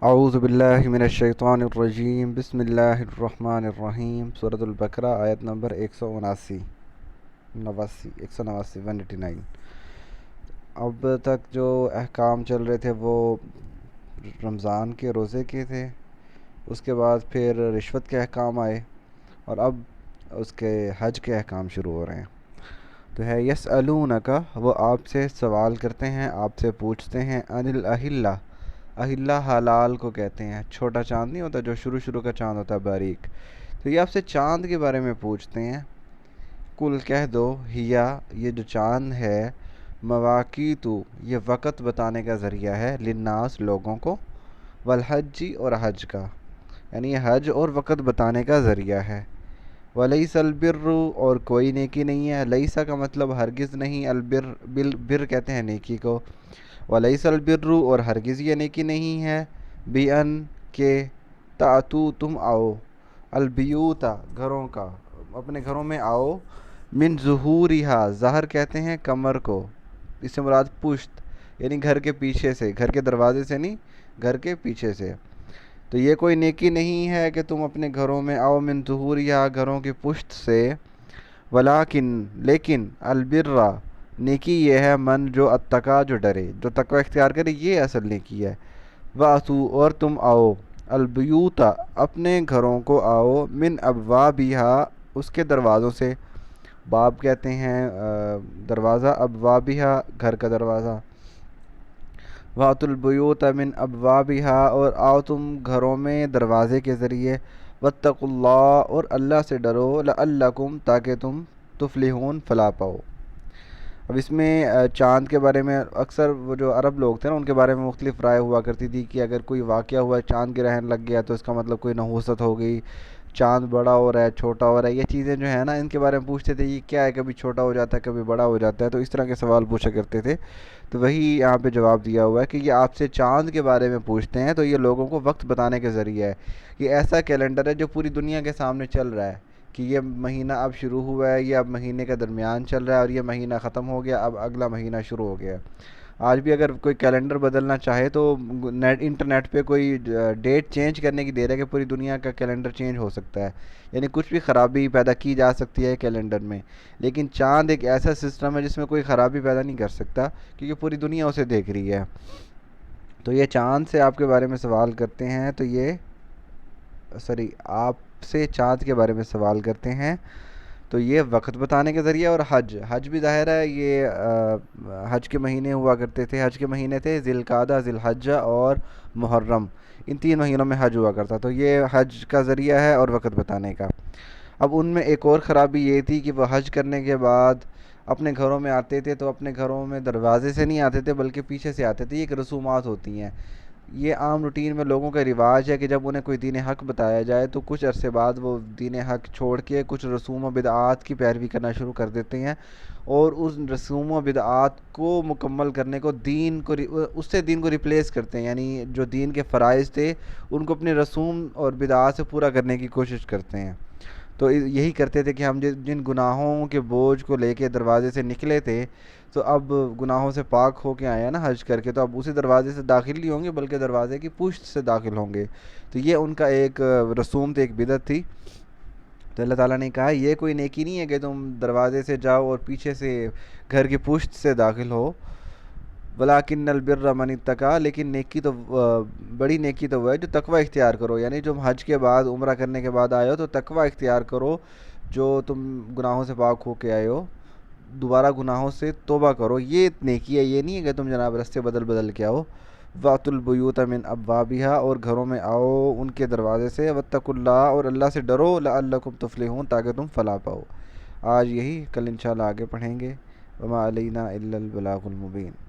اعوذ باللہ من الشیطان الرجیم بسم اللہ الرحمن الرحیم سورۃ البقرہ آیت نمبر 189 189. اب تک جو احکام چل رہے تھے وہ رمضان کے روزے کے تھے، اس کے بعد پھر رشوت کے احکام آئے، اور اب اس کے حج کے احکام شروع ہو رہے ہیں. تو ہے یسألونک، وہ آپ سے سوال کرتے ہیں، آپ سے پوچھتے ہیں، عن الاہلہ. اہلہ حلال کو کہتے ہیں، چھوٹا چاند نہیں ہوتا جو شروع کا چاند ہوتا ہے باریک. تو یہ آپ سے چاند کے بارے میں پوچھتے ہیں. کل کہہ دو، ہیا یہ جو چاند ہے، مواقیتو یہ وقت بتانے کا ذریعہ ہے، للناس لوگوں کو، والحج اور حج کا، یعنی یہ حج اور وقت بتانے کا ذریعہ ہے. ولیس البر اور کوئی نیکی نہیں ہے. لیسا کا مطلب ہرگز نہیں، البر بر کہتے ہیں نیکی کو. ولیس البر اور ہرگز یہ نیکی نہیں ہے، بِأَن کہ تَأْتُو تم آؤ، البیوتا گھروں کا، اپنے گھروں میں آؤ، من ظہورہا ظہر کہتے ہیں کمر کو، اس سے مراد پشت، یعنی گھر کے پیچھے سے، گھر کے دروازے سے نہیں، گھر کے پیچھے سے. تو یہ کوئی نیکی نہیں ہے کہ تم اپنے گھروں میں آؤ من ظہورہا گھروں کی پشت سے. ولیکن لیکن البرّ نیکی یہ ہے، من جو اتقا جو ڈرے، جو تقوی اختیار کرے، یہ اصل نیکی ہے. وَأْتُوا اور تم آؤ، البیوتا اپنے گھروں کو آؤ، من ابوابہا اس کے دروازوں سے. باب کہتے ہیں دروازہ، ابوابہا گھر کا دروازہ. وَأْتُوا البیوت من ابوابہا اور آؤ تم گھروں میں دروازے کے ذریعے. واتقوا اللہ اور اللہ سے ڈرو، لعلکم تاکہ تم تفلحون فلاح پاؤ. اب اس میں چاند کے بارے میں اکثر وہ جو عرب لوگ تھے نا، ان کے بارے میں مختلف رائے ہوا کرتی تھی کہ اگر کوئی واقعہ ہوا چاند گرہن لگ گیا تو اس کا مطلب کوئی نحوست ہو گئی، چاند بڑا ہو رہا ہے، چھوٹا ہو رہا ہے. یہ چیزیں جو ہیں نا، ان کے بارے میں پوچھتے تھے یہ کیا ہے، کبھی چھوٹا ہو جاتا ہے کبھی بڑا ہو جاتا ہے. تو اس طرح کے سوال پوچھا کرتے تھے. تو وہی یہاں پہ جواب دیا ہوا ہے کہ یہ آپ سے چاند کے بارے میں پوچھتے ہیں، تو یہ لوگوں کو وقت بتانے کے ذریعہ ہے. یہ ایسا کیلنڈر ہے جو پوری دنیا کے سامنے چل رہا ہے کہ یہ مہینہ اب شروع ہوا ہے، یہ اب مہینے کا درمیان چل رہا ہے، اور یہ مہینہ ختم ہو گیا، اب اگلا مہینہ شروع ہو گیا. آج بھی اگر کوئی کیلنڈر بدلنا چاہے تو انٹرنیٹ پہ کوئی ڈیٹ چینج کرنے کی دیر ہے کہ پوری دنیا کا کیلنڈر چینج ہو سکتا ہے، یعنی کچھ بھی خرابی پیدا کی جا سکتی ہے کیلنڈر میں. لیکن چاند ایک ایسا سسٹم ہے جس میں کوئی خرابی پیدا نہیں کر سکتا، کیونکہ پوری دنیا اسے دیکھ رہی ہے. تو یہ چاند سے آپ کے بارے میں سوال کرتے ہیں، تو یہ آپ سے چاند کے بارے میں سوال کرتے ہیں، تو یہ وقت بتانے کے ذریعے. اور حج بھی ظاہر ہے، یہ حج کے مہینے ہوا کرتے تھے. حج کے مہینے تھے ذی القعدہ، ذی الحجہ اور محرم. ان 3 مہینوں میں حج ہوا کرتا. تو یہ حج کا ذریعہ ہے اور وقت بتانے کا. اب ان میں ایک اور خرابی یہ تھی کہ وہ حج کرنے کے بعد اپنے گھروں میں آتے تھے تو اپنے گھروں میں دروازے سے نہیں آتے تھے بلکہ پیچھے سے آتے تھے. یہ ایک رسومات ہوتی ہیں، یہ عام روٹین میں لوگوں کا رواج ہے کہ جب انہیں کوئی دین حق بتایا جائے تو کچھ عرصے بعد وہ دین حق چھوڑ کے کچھ رسوم و بدعات کی پیروی کرنا شروع کر دیتے ہیں، اور اس رسوم و بدعات کو مکمل کرنے کو اس سے دین کو ریپلیس کرتے ہیں. یعنی جو دین کے فرائض تھے ان کو اپنے رسوم اور بدعات سے پورا کرنے کی کوشش کرتے ہیں. تو یہی کرتے تھے کہ ہم جن گناہوں کے بوجھ کو لے کے دروازے سے نکلے تھے، تو اب گناہوں سے پاک ہو کے آئے ہیں نا حج کر کے، تو اب اسی دروازے سے داخل نہیں ہوں گے بلکہ دروازے کی پشت سے داخل ہوں گے. تو یہ ان کا ایک رسوم تھی، ایک بدعت تھی. تو اللہ تعالیٰ نے کہا یہ کوئی نیکی نہیں ہے کہ تم دروازے سے جاؤ اور پیچھے سے گھر کی پشت سے داخل ہو. ولیکن البر من اتقی، لیکن نیکی تو بڑی نیکی تو وہ ہے جو تقوی اختیار کرو. یعنی جو حج کے بعد عمرہ کرنے کے بعد آئے ہو تو تقوی اختیار کرو، جو تم گناہوں سے پاک ہو کے آئے ہو، دوبارہ گناہوں سے توبہ کرو. یہ نیکی ہے، یہ نہیں ہے کہ تم جناب رستے بدل کے آؤ. وَأْتُوا الْبُيُوتَ مِنْ أَبْوَابِهَا اور گھروں میں آؤ ان کے دروازے سے. وَاتَّقُوا اللَّهَ اور اللہ سے ڈرو، لَعَلَّكُمْ تُفْلِحُونَ تاکہ تم فلاح پاؤ. آج یہی، کل انشاءاللہ آگے پڑھیں گے. وَمَا عَلَيْنَا إِلَّا الْبَلَاغُ الْمُبِينُ.